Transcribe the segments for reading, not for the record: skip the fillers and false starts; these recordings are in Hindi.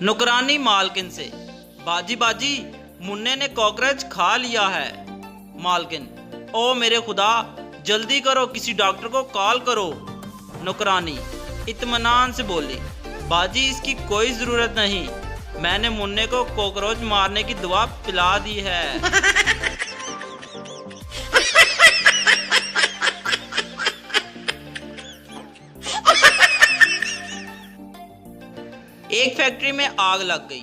नुकरानी मालकिन से, बाजी बाजी मुन्ने ने कॉकरोच खा लिया है। मालकिन, ओ मेरे खुदा, जल्दी करो, किसी डॉक्टर को कॉल करो। नुकरानी इत्मीनान से बोली, बाजी इसकी कोई ज़रूरत नहीं, मैंने मुन्ने को कॉकरोच मारने की दवा पिला दी है। एक फैक्ट्री में आग लग गई।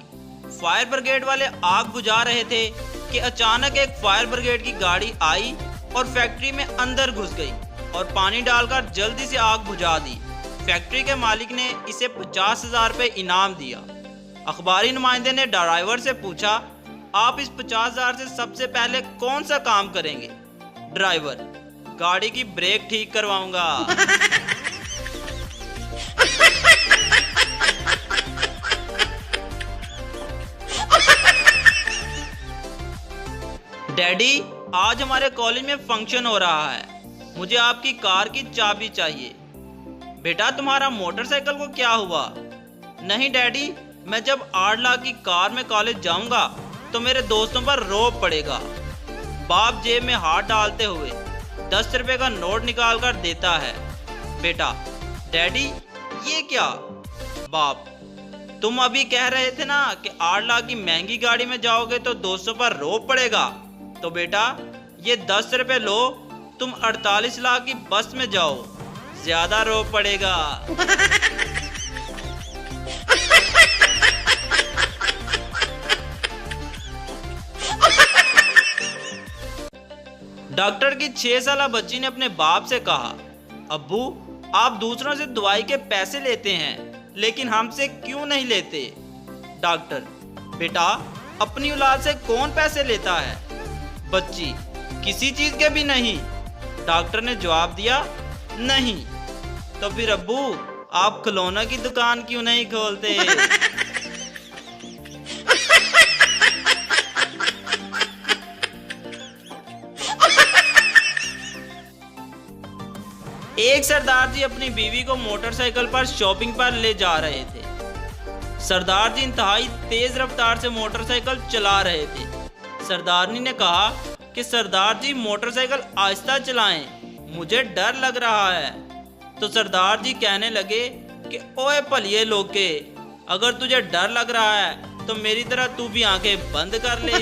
फायर ब्रिगेड वाले आग बुझा रहे थे कि अचानक एक फायर ब्रिगेड की गाड़ी आई और फैक्ट्री में अंदर घुस गई और पानी डालकर जल्दी से आग बुझा दी। फैक्ट्री के मालिक ने इसे 50,000 रुपये इनाम दिया। अखबारी नुमाइंदे ने ड्राइवर से पूछा, आप इस 50,000 से सबसे पहले कौन सा काम करेंगे? ड्राइवर, गाड़ी की ब्रेक ठीक करवाऊंगा। डैडी, आज हमारे कॉलेज में फंक्शन हो रहा है, मुझे आपकी कार की चाबी चाहिए। बेटा, तुम्हारा मोटरसाइकिल को क्या हुआ? नहीं डैडी, मैं जब 8 लाख की कार में कॉलेज जाऊंगा तो मेरे दोस्तों पर रौब पड़ेगा। बाप जेब में हाथ डालते हुए 10 रुपए का नोट निकाल कर देता है। बेटा, डैडी ये क्या? बाप, तुम अभी कह रहे थे ना कि 8 लाख की महंगी गाड़ी में जाओगे तो दोस्तों पर रौब पड़ेगा, तो बेटा ये 10 रुपए लो, तुम 48 लाख की बस में जाओ, ज्यादा रौब पड़ेगा। डॉक्टर की 6 साला बच्ची ने अपने बाप से कहा, अब्बू आप दूसरों से दवाई के पैसे लेते हैं लेकिन हमसे क्यों नहीं लेते? डॉक्टर, बेटा अपनी औलाद से कौन पैसे लेता है? बच्ची, किसी चीज के भी नहीं। डॉक्टर ने जवाब दिया, नहीं। तो फिर अब्बू आप खिलौना की दुकान क्यों नहीं खोलते? एक सरदार जी अपनी बीवी को मोटरसाइकिल पर शॉपिंग पर ले जा रहे थे। सरदार जी इंतहाई तेज रफ्तार से मोटरसाइकिल चला रहे थे। सरदारनी ने कहा कि सरदार जी मोटरसाइकिल आहिस्ता चलाएं, मुझे डर लग रहा है। तो सरदार जी कहने लगे कि ओए भलिए लोके, अगर तुझे डर लग रहा है तो मेरी तरह तू भी आंखें बंद कर ले।